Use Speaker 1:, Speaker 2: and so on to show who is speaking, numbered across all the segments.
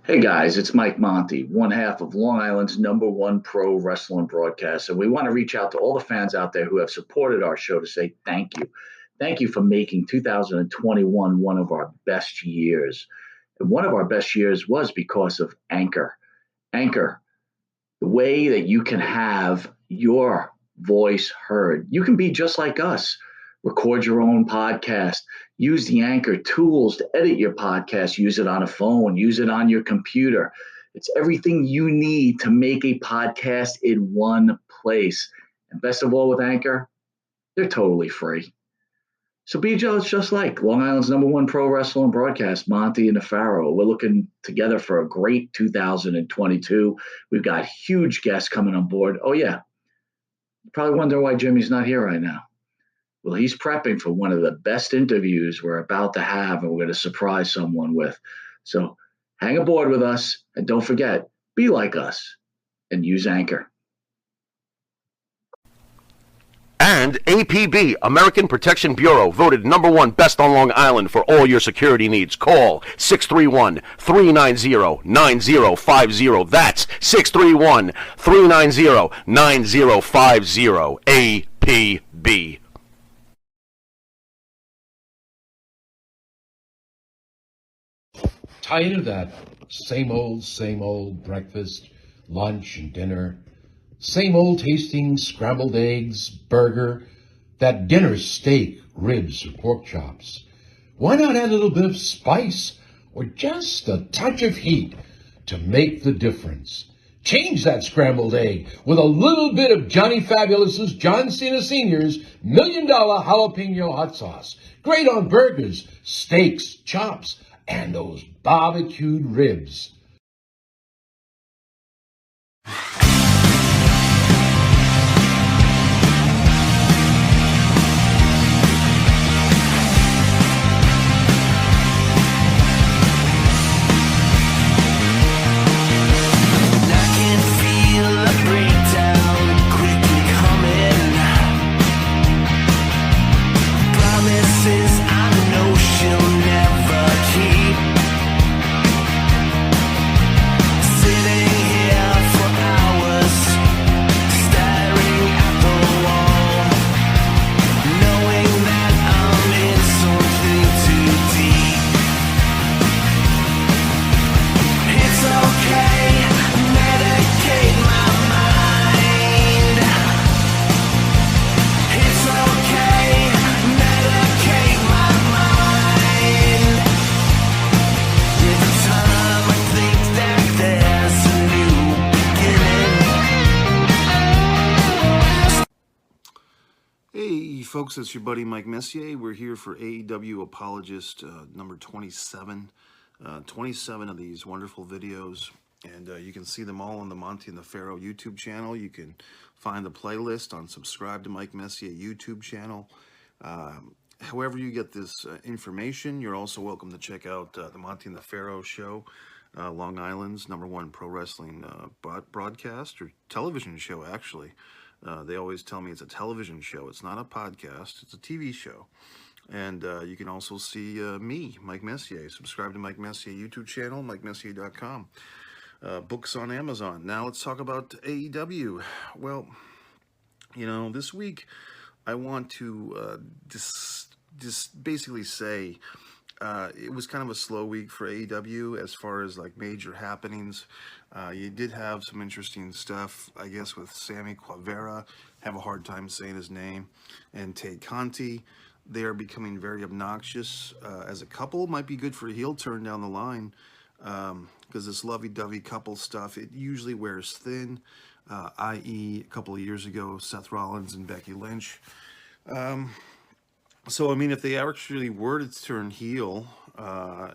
Speaker 1: Hey guys, it's Mike Monte, one half of Long Island's #1 pro wrestling broadcast. And we want to reach out to all the fans out there who have supported our show to say thank you. Thank you for making 2021 one of our best years. And one of our best years was because of Anchor. Anchor, the way that you can have your voice heard. You can be just like us. Record your own podcast. Use the Anchor tools to edit your podcast. Use it on a phone. Use it on your computer. It's everything you need to make a podcast in one place. And best of all with Anchor, they're totally free. So be just like Long Island's #1 pro wrestling broadcast, Monte and the Pharaoh. We're looking together for a great 2022. We've got huge guests coming on board. Oh, yeah. You probably wonder why Jimmy's not here right now. Well, he's prepping for one of the best interviews we're about to have, and we're going to surprise someone with. So hang aboard with us, and don't forget, be like us and use Anchor.
Speaker 2: And APB, American Protection Bureau, voted #1 best on Long Island for all your security needs. Call 631-390-9050. That's 631-390-9050. APB.
Speaker 3: Tired of that same old breakfast, lunch, and dinner? Same old tasting scrambled eggs, burger, that dinner steak, ribs, or pork chops? Why not add a little bit of spice or just a touch of heat to make the difference? Change that scrambled egg with a little bit of Johnny Fabulous's John Cena Sr.'s $1 Million Jalapeno Hot Sauce. Great on burgers, steaks, chops, and those barbecued ribs.
Speaker 4: Hey folks, it's your buddy Mike Messier. We're here for AEW Apologist number 27. 27 of these wonderful videos, and you can see them all on the Monte the Pharaoh YouTube channel. You can find the playlist on Subscribe to Mike Messier YouTube channel. However you get this information, you're also welcome to check out the Monte the Pharaoh show, Long Island's #1 pro wrestling broadcast, or television show, actually. They always tell me it's a television show. It's not a podcast. It's a TV show. And you can also see me, Mike Messier. Subscribe to Mike Messier YouTube channel, MikeMessier.com. Books on Amazon. Now let's talk about AEW. Well, you know, this week I want to just basically say it was kind of a slow week for AEW as far as like major happenings. You did have some interesting stuff, I guess, with Sammy Guevara. Have a hard time saying his name. And Tay Conti. They are becoming very obnoxious as a couple. Might be good for a heel turn down the line, because this lovey-dovey couple stuff, it usually wears thin, i.e. a couple of years ago, Seth Rollins and Becky Lynch. So, I mean, if they actually were to turn heel,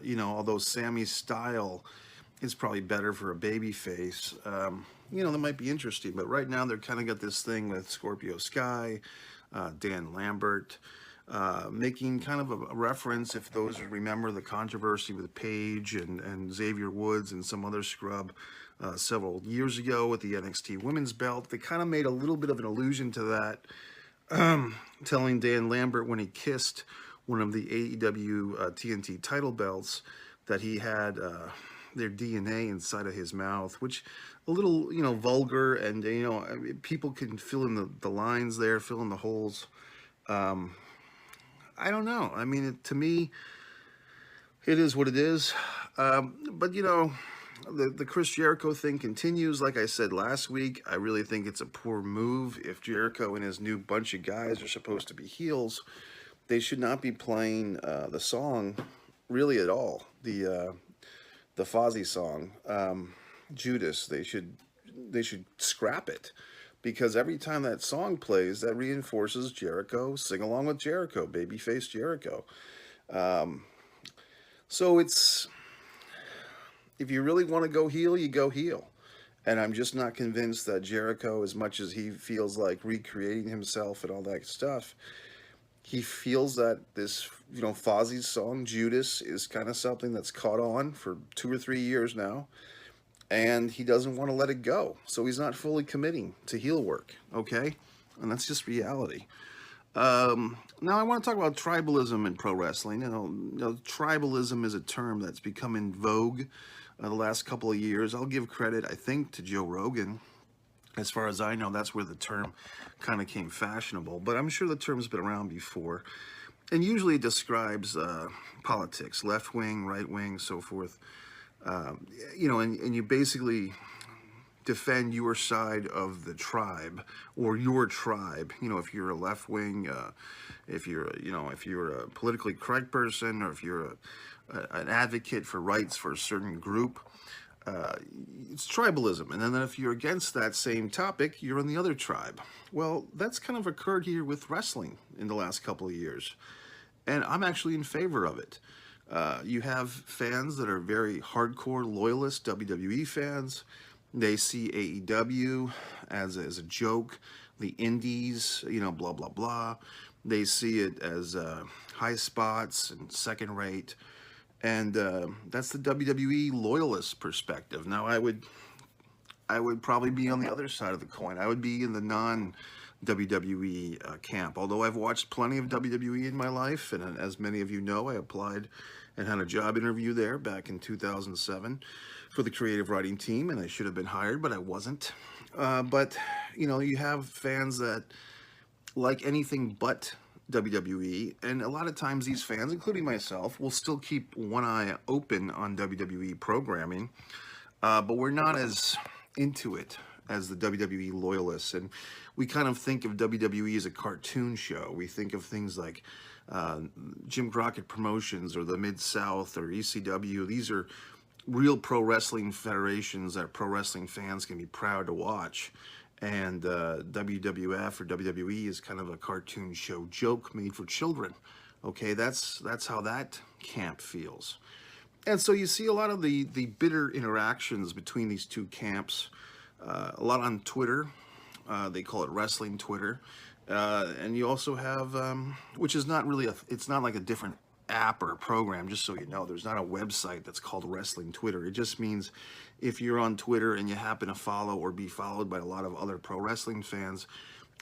Speaker 4: you know, although Sammy's style is probably better for a baby face, you know, that might be interesting. But right now, they're kind of got this thing with Scorpio Sky, Dan Lambert, making kind of a reference, if those remember the controversy with Paige and Xavier Woods and some other scrub several years ago with the NXT women's belt. They kind of made a little bit of an allusion to that, telling Dan Lambert when he kissed one of the AEW TNT title belts that he had, their DNA inside of his mouth, which a little, vulgar, and, I mean, people can fill in the lines there, fill in the holes. I don't know. I mean, to me, it is what it is. But, the Chris Jericho thing continues. Like I said last week, I really think it's a poor move. If Jericho and his new bunch of guys are supposed to be heels, they should not be playing the song really at all. The Fozzy song, Judas. They should scrap it, because every time that song plays, that reinforces Jericho. Sing along with Jericho, babyface Jericho. So it's, if you really want to go heel, you go heel. And I'm just not convinced that Jericho, as much as he feels like recreating himself and all that stuff, he feels that this, Fozzy's song, Judas, is kind of something that's caught on for 2 or 3 years now. And he doesn't want to let it go. So he's not fully committing to heel work, okay? And that's just reality. Now I want to talk about tribalism in pro wrestling. Tribalism is a term that's become in vogue the last couple of years. I'll give credit, I think, to Joe Rogan. As far as I know, that's where the term kind of came fashionable. But I'm sure the term's been around before. And usually it describes politics, left wing, right wing, so forth. And you basically defend your side of the tribe, or your tribe. If you're a left wing, if you're a politically correct person, or if you're an advocate for rights for a certain group, it's tribalism. And then if you're against that same topic, you're in the other tribe. Well, that's kind of occurred here with wrestling in the last couple of years, and I'm actually in favor of it. You have fans that are very hardcore loyalist WWE fans. They see AEW as a joke, the indies, blah, blah, blah. They see it as high spots and second rate. And that's the WWE loyalist perspective. Now, I would probably be on the other side of the coin. I would be in the non-WWE camp. Although I've watched plenty of WWE in my life, and as many of you know, I applied and had a job interview there back in 2007 for the creative writing team, and I should have been hired, but I wasn't. But you have fans that like anything but WWE, and a lot of times these fans, including myself, will still keep one eye open on WWE programming, but we're not as into it as the WWE loyalists. And we kind of think of WWE as a cartoon show. We think of things like Jim Crockett Promotions or the Mid-South or ECW. These are real pro wrestling federations that pro wrestling fans can be proud to watch. And WWF or WWE is kind of a cartoon show joke made for children. Okay, that's how that camp feels. And so you see a lot of the bitter interactions between these two camps, a lot on Twitter. They call it wrestling Twitter. And you also have, which is not really, it's not like a different app or a program, just so you know. There's not a website that's called Wrestling Twitter. It just means if you're on Twitter and you happen to follow or be followed by a lot of other pro wrestling fans,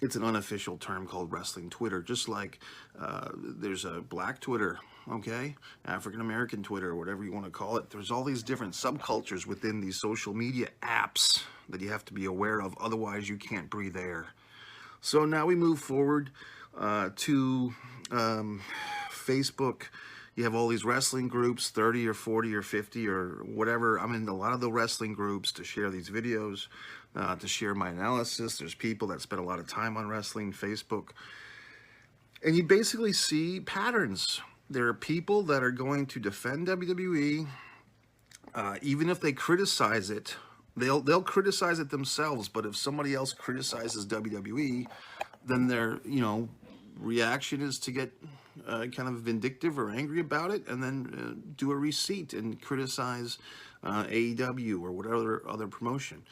Speaker 4: it's an unofficial term called Wrestling Twitter. Just like there's a Black Twitter, okay, African American Twitter, whatever you want to call it. There's all these different subcultures within these social media apps that you have to be aware of, otherwise you can't breathe air. So now we move forward to Facebook. You have all these wrestling groups, 30 or 40 or 50 or whatever. I'm in a lot of the wrestling groups to share these videos, to share my analysis. There's people that spend a lot of time on wrestling, Facebook. And you basically see patterns. There are people that are going to defend WWE, even if they criticize it. They'll criticize it themselves, but if somebody else criticizes WWE, then their reaction is to get kind of vindictive or angry about it, and then do a receipt and criticize AEW or whatever other promotion.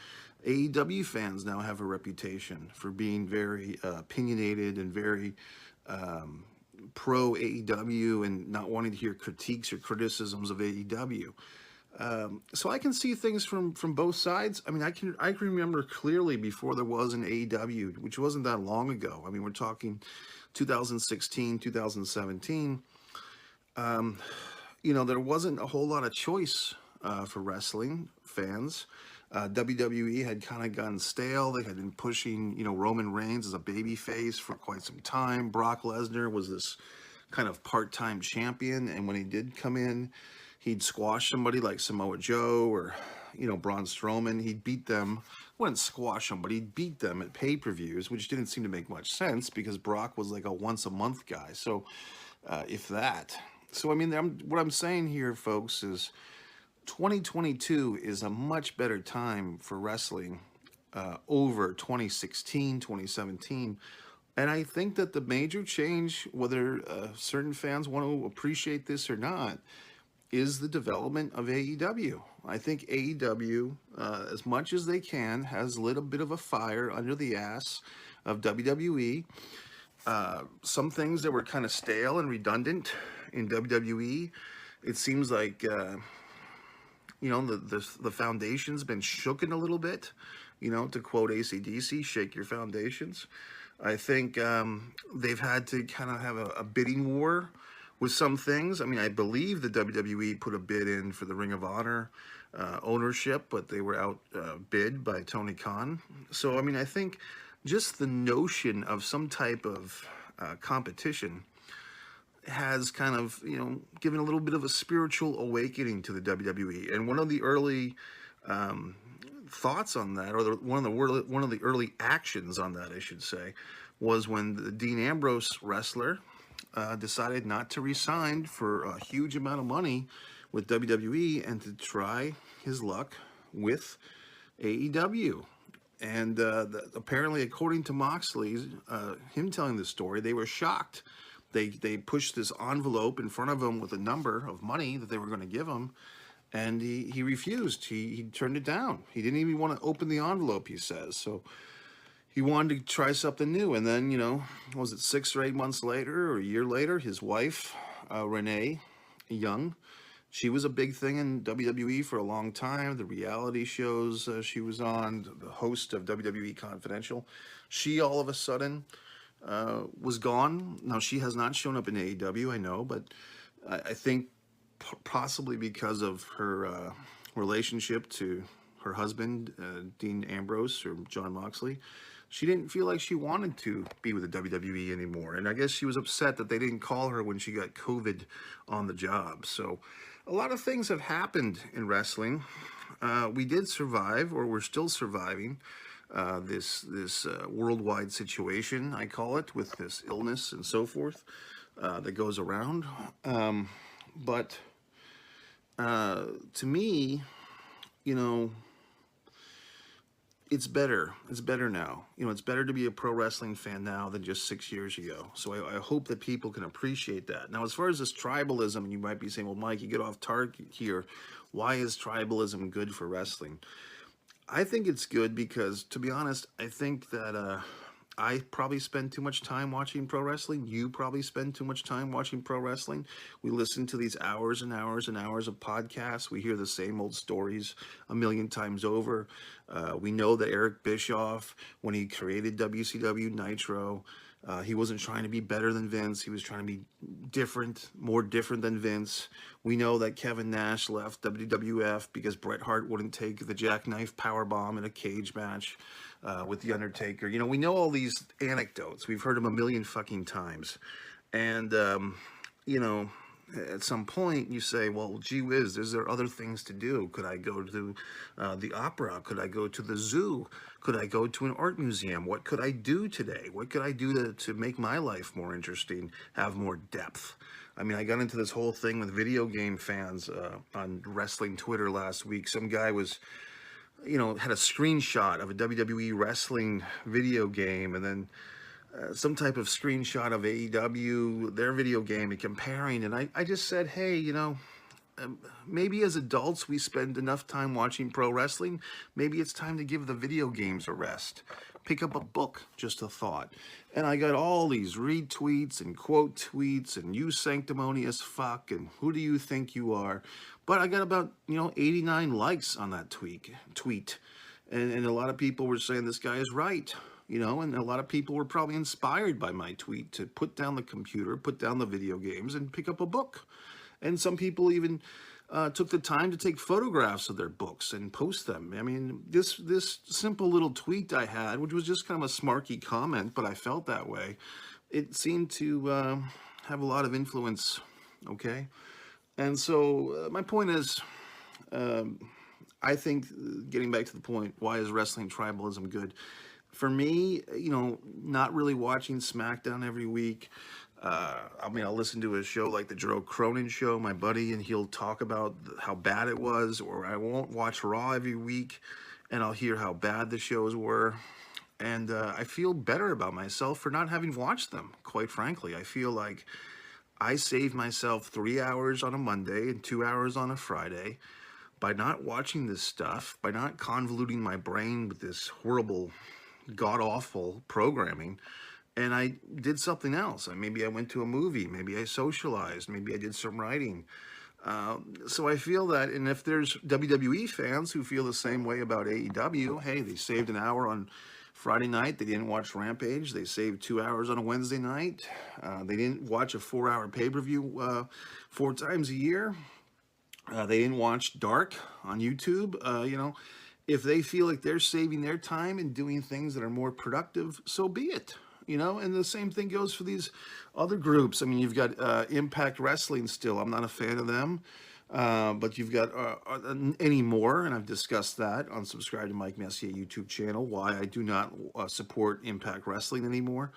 Speaker 4: AEW fans now have a reputation for being very opinionated and very pro AEW and not wanting to hear critiques or criticisms of AEW. So I can see things from both sides. I mean, I can remember clearly before there was an AEW, which wasn't that long ago. I mean, we're talking 2016, 2017. There wasn't a whole lot of choice for wrestling fans. WWE had kind of gotten stale. They had been pushing, Roman Reigns as a baby face for quite some time. Brock Lesnar was this kind of part-time champion, and when he did come in, he'd squash somebody like Samoa Joe or, Braun Strowman. He'd beat them, wouldn't squash them, but he'd beat them at pay-per-views, which didn't seem to make much sense because Brock was like a once-a-month guy. So, if that. So, I mean, what I'm saying here, folks, is 2022 is a much better time for wrestling over 2016, 2017. And I think that the major change, whether certain fans want to appreciate this or not, is the development of AEW. I think AEW, as much as they can, has lit a bit of a fire under the ass of WWE. Some things that were kind of stale and redundant in WWE, it seems like, the foundation's been shooken a little bit, to quote AC/DC, shake your foundations. I think they've had to kind of have a bidding war with some things. I mean, I believe the WWE put a bid in for the Ring of Honor ownership, but they were outbid by Tony Khan. So, I mean, I think just the notion of some type of competition has kind of, given a little bit of a spiritual awakening to the WWE. And one of the early thoughts on that, or one of the early actions on that, I should say, was when the Dean Ambrose wrestler decided not to re-sign for a huge amount of money with WWE and to try his luck with AEW. And apparently, according to Moxley, him telling the story, they were shocked. They pushed this envelope in front of him with a number of money that they were going to give him, and he refused. He turned it down. He didn't even want to open the envelope, he says. So he wanted to try something new. And then, was it 6 or 8 months later or a year later, his wife, Renee Young, she was a big thing in WWE for a long time. The reality shows she was on, the host of WWE Confidential, she all of a sudden was gone. Now, she has not shown up in AEW, I know, but I think possibly because of her relationship to her husband, Dean Ambrose, or John Moxley, she didn't feel like she wanted to be with the WWE anymore. And I guess she was upset that they didn't call her when she got COVID on the job. So a lot of things have happened in wrestling. We did survive, or we're still surviving, this worldwide situation, I call it, with this illness and so forth that goes around. But to me, it's better. It's better now. It's better to be a pro wrestling fan now than just 6 years ago. So I hope that people can appreciate that. Now, as far as this tribalism, you might be saying, well, Mike, you get off target here. Why is tribalism good for wrestling? I think it's good because, to be honest, I think that I probably spend too much time watching pro wrestling. You probably spend too much time watching pro wrestling. We listen to these hours and hours and hours of podcasts. We hear the same old stories a million times over. We know that Eric Bischoff, when he created WCW Nitro, he wasn't trying to be better than Vince. He was trying to be different, more different than Vince. We know that Kevin Nash left WWF because Bret Hart wouldn't take the jackknife powerbomb in a cage match with The Undertaker. We know all these anecdotes. We've heard them a million fucking times. And, at some point you say, well, gee whiz, is there other things to do? Could I go to the opera? Could I go to the zoo? Could I go to an art museum? What could I do today? What could I do to make my life more interesting, have more depth? I mean, I got into this whole thing with video game fans on wrestling Twitter last week. Some guy was, had a screenshot of a WWE wrestling video game, and then some type of screenshot of AEW, their video game, and comparing. And I just said, hey, maybe as adults we spend enough time watching pro wrestling. Maybe it's time to give the video games a rest. Pick up a book, just a thought. And I got all these retweets and quote tweets and you sanctimonious fuck and who do you think you are? But I got about, 89 likes on that tweet. And a lot of people were saying this guy is right. And a lot of people were probably inspired by my tweet to put down the computer, put down the video games, and pick up a book. And some people even took the time to take photographs of their books and post them. I mean, this simple little tweet I had, which was just kind of a smarky comment, but I felt that way. It seemed to have a lot of influence. Okay, and so my point is, I think getting back to the point, why is wrestling tribalism good? For me, not really watching SmackDown every week. I'll listen to a show like the Joe Cronin show, my buddy, and he'll talk about how bad it was, or I won't watch Raw every week, and I'll hear how bad the shows were. And I feel better about myself for not having watched them, quite frankly. I feel like I saved myself 3 hours on a Monday and 2 hours on a Friday by not watching this stuff, by not convoluting my brain with this horrible, god-awful programming. And I did something else. Maybe I went to a movie. Maybe I socialized. Maybe I did some writing. So I feel that, and if there's WWE fans who feel the same way about AEW, hey, they saved an hour on Friday night. They didn't watch Rampage. They saved 2 hours on a Wednesday night. They didn't watch a 4-hour pay-per-view 4 times a year. They didn't watch Dark on YouTube. If they feel like they're saving their time and doing things that are more productive, so be it. And the same thing goes for these other groups. I mean, you've got Impact Wrestling still. I'm not a fan of them. But you've got Any More, and I've discussed that on Subscribe to Mike Messier YouTube channel, why I do not support Impact Wrestling anymore.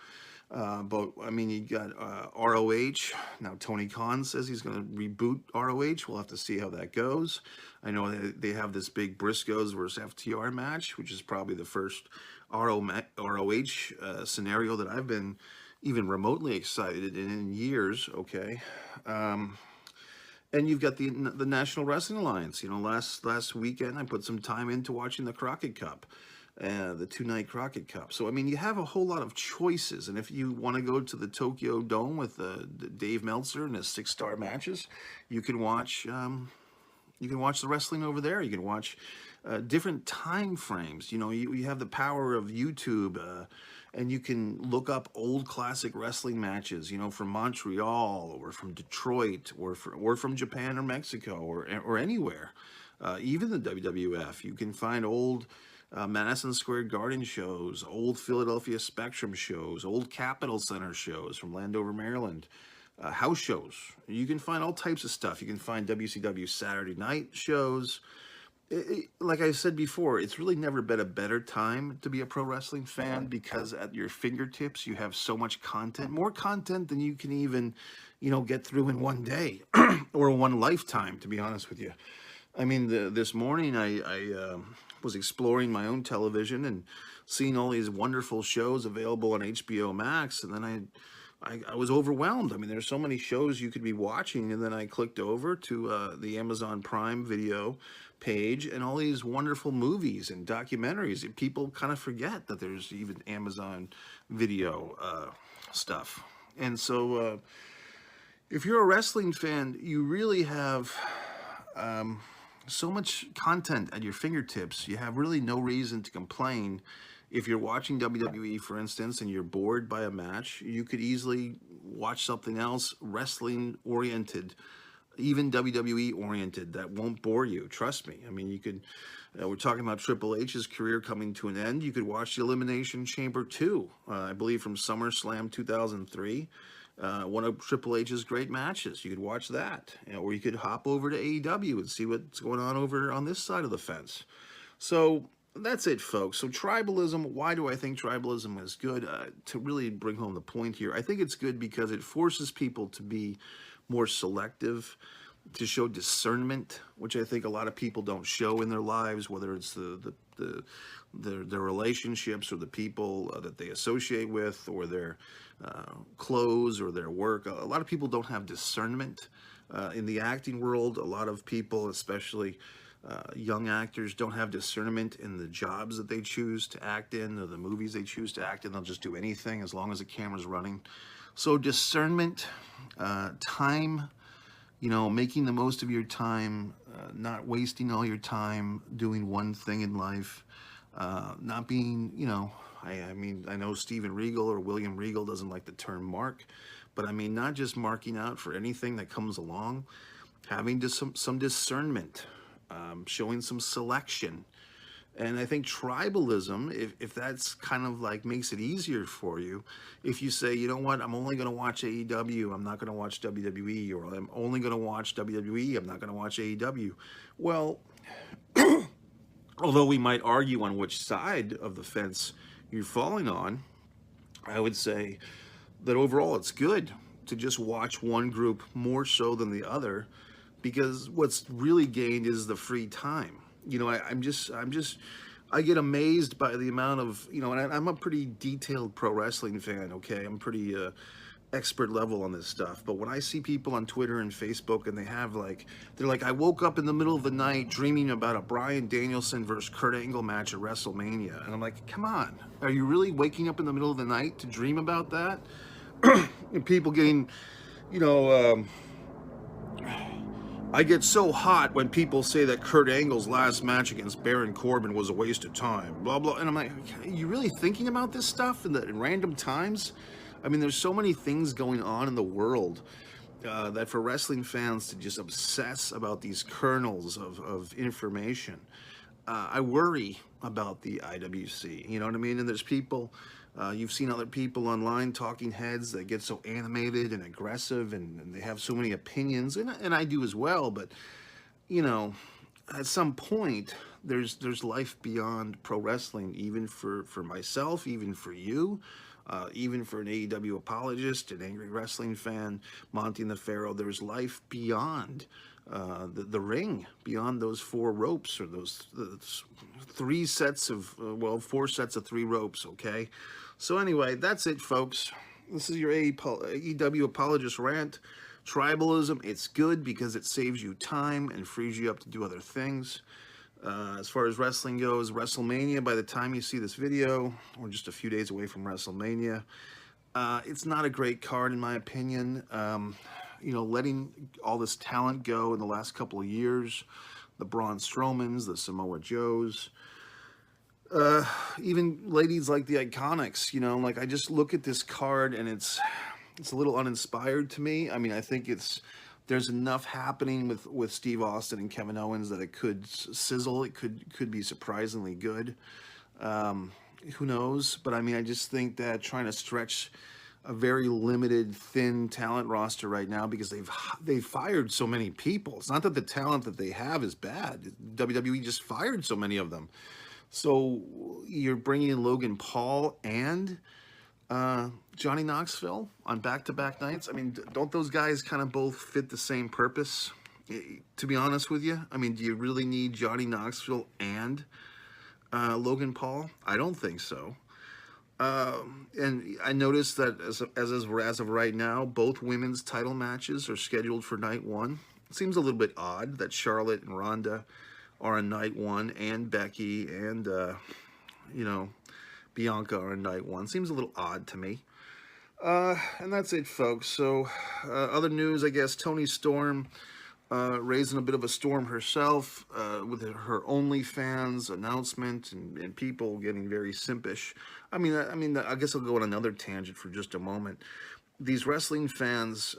Speaker 4: But I mean, you got ROH. Now Tony Khan says he's going to reboot ROH. We'll have to see how that goes. I know they have this big Briscoes versus FTR match, which is probably the first ROH scenario that I've been even remotely excited in years. Okay. And you've got the National Wrestling Alliance. Last weekend I put some time into watching the Crockett Cup. The 2-night Crockett Cup. So, I mean, you have a whole lot of choices. And if you want to go to the Tokyo Dome with Dave Meltzer and his 6-star matches, you can watch the wrestling over there. You can watch different time frames. You have the power of YouTube, and you can look up old classic wrestling matches, from Montreal or from Detroit or from Japan or Mexico or anywhere. Even the WWF. You can find old Madison Square Garden shows, old Philadelphia Spectrum shows, old Capitol Center shows from Landover, Maryland, house shows. You can find all types of stuff. You can find WCW Saturday night shows. Like I said before, it's really never been a better time to be a pro wrestling fan, because at your fingertips you have so much content, more content than you can even, get through in one day or one lifetime, to be honest with you. I mean, this morning I was exploring my own television and seeing all these wonderful shows available on HBO Max, and then I was overwhelmed. I mean, there's so many shows you could be watching, and then I clicked over to the Amazon Prime Video page, and all these wonderful movies and documentaries. People kind of forget that there's even Amazon Video stuff. And so if you're a wrestling fan, you really have so much content at your fingertips. You have really no reason to complain. If you're watching WWE, for instance, and you're bored by a match, you could easily watch something else wrestling oriented, even WWE oriented, that won't bore you. Trust me. I mean, you could, we're talking about Triple H's career coming to an end. You could watch the Elimination Chamber 2, I believe from SummerSlam 2003. One of Triple H's great matches. You could watch that, or you could hop over to AEW and see what's going on over on this side of the fence. So that's it, folks. So tribalism, why do I think tribalism is good? To really bring home the point here, I think it's good because it forces people to be more selective, to show discernment, which I think a lot of people don't show in their lives, whether it's their relationships or the people that they associate with, or their clothes or their work. A lot of people don't have discernment in the acting world. A lot of people, especially young actors, don't have discernment in the jobs that they choose to act in, or the movies they choose to act in. They'll just do anything as long as the camera's running. So discernment, time, making the most of your time, not wasting all your time doing one thing in life, not being, I mean, I know Steven Regal or William Regal doesn't like the term mark, but I mean, not just marking out for anything that comes along. having just some discernment, showing some selection. And I think tribalism, if that's kind of like makes it easier for you, if you say, you know what, I'm only going to watch AEW, I'm not going to watch WWE, or I'm only going to watch WWE, I'm not going to watch AEW. Well, although we might argue on which side of the fence you're falling on, I would say that overall it's good to just watch one group more so than the other, because what's really gained is the free time. You know, I get amazed by the amount of, you know, and I'm a pretty detailed pro wrestling fan, okay? I'm pretty expert level on this stuff. But when I see people on Twitter and Facebook and they're like, I woke up in the middle of the night dreaming about a Bryan Danielson versus Kurt Angle match at WrestleMania. And I'm like, come on, are you really waking up in the middle of the night to dream about that? And people getting, you know, I get so hot when people say that Kurt Angle's last match against Baron Corbin was a waste of time, blah, blah. And I'm like, are you really thinking about this stuff in random times? I mean, there's so many things going on in the world that for wrestling fans to just obsess about these kernels of information, I worry about the IWC, you know what I mean? And there's people, you've seen other people online, talking heads, that get so animated and aggressive, and they have so many opinions, and I do as well. But, you know, at some point, there's life beyond pro wrestling, even for myself, even for you, even for an AEW apologist, an angry wrestling fan, Monte the Pharaoh. There's life beyond the ring, beyond those four ropes, or those three sets of, well, four sets of three ropes, okay? So anyway, that's it, folks. This is your AEW Apologist rant. Tribalism, it's good because it saves you time and frees you up to do other things. As far as wrestling goes, WrestleMania, by the time you see this video, we're just a few days away from WrestleMania. It's not a great card, in my opinion. You know, letting all this talent go in the last couple of years, the Braun Strowmans, the Samoa Joes, even ladies like the Iconics, you know, like I just look at this card and it's a little uninspired to me. I mean, I think there's enough happening with Steve Austin and Kevin Owens that it could sizzle. It could be surprisingly good. Who knows? But I mean, I just think that trying to stretch a very limited, thin talent roster right now, because they've fired so many people. It's not that the talent that they have is bad. WWE just fired so many of them. So you're bringing in Logan Paul and Johnny Knoxville on back-to-back nights. I mean, don't those guys kind of both fit the same purpose? To be honest with you, I mean, do you really need Johnny Knoxville and Logan Paul? I don't think so. And I noticed that as of right now, both women's title matches are scheduled for night one. It seems a little bit odd that Charlotte and Ronda are on night one, and Becky and you know, Bianca are on night one. Seems a little odd to me. And that's it, folks. So other news, I guess, Toni Storm raising a bit of a storm herself with her OnlyFans announcement, and people getting very simpish. I mean, I guess I'll go on another tangent for just a moment. These wrestling fans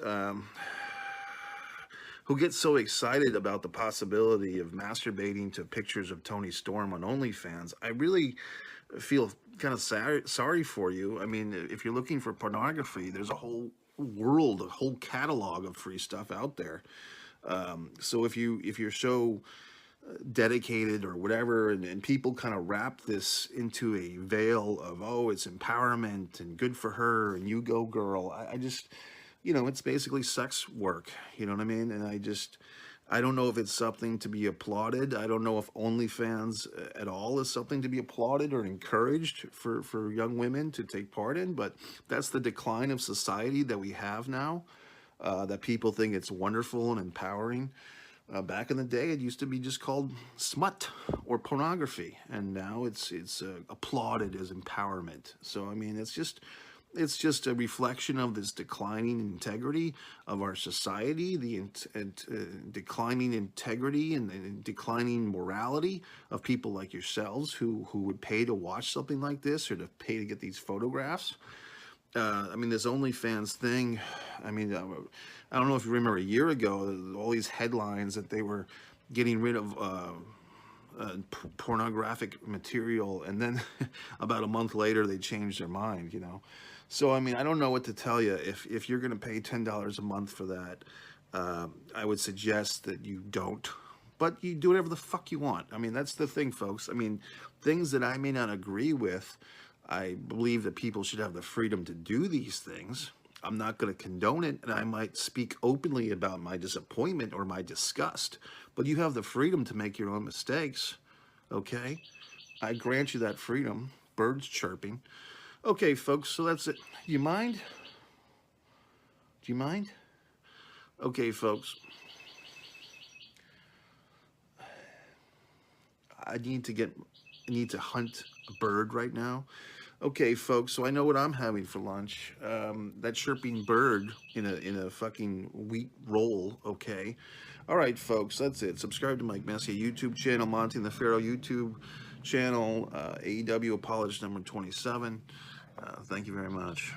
Speaker 4: who get so excited about the possibility of masturbating to pictures of Toni Storm on OnlyFans, I really feel kind of sorry for you. I mean, if you're looking for pornography, there's a whole world, a whole catalog of free stuff out there. So if you're so dedicated or whatever, and people kind of wrap this into a veil of, oh, it's empowerment and good for her and you go girl, I just, you know, it's basically sex work, you know what I mean? And I don't know if it's something to be applauded. I don't know if OnlyFans at all is something to be applauded or encouraged for young women to take part in, but that's the decline of society that we have now, that people think it's wonderful and empowering. Back in the day, it used to be just called smut or pornography, and now it's applauded as empowerment. So, I mean, it's just a reflection of this declining integrity of our society, the declining integrity and declining morality of people like yourselves who would pay to watch something like this or to pay to get these photographs. I mean, this OnlyFans thing, I mean, I don't know if you remember a year ago, all these headlines that they were getting rid of pornographic material, and then about a month later they changed their mind, you know. So I mean, I don't know what to tell you. If you're going to pay $10 a month for that, I would suggest that you don't. But you do whatever the fuck you want. I mean, that's the thing, folks. I mean, things that I may not agree with, I believe that people should have the freedom to do these things. I'm not going to condone it, and I might speak openly about my disappointment or my disgust, but you have the freedom to make your own mistakes, okay? I grant you that freedom. Birds chirping. Okay, folks, so that's it. You mind? Do you mind? Okay, folks. I need to hunt a bird right now. Okay, folks, so I know what I'm having for lunch. That chirping bird in a fucking wheat roll, okay? All right, folks, that's it. Subscribe to Mike Messier YouTube channel, Monte The Pharaoh YouTube channel, AEW Apologist number 27. Thank you very much.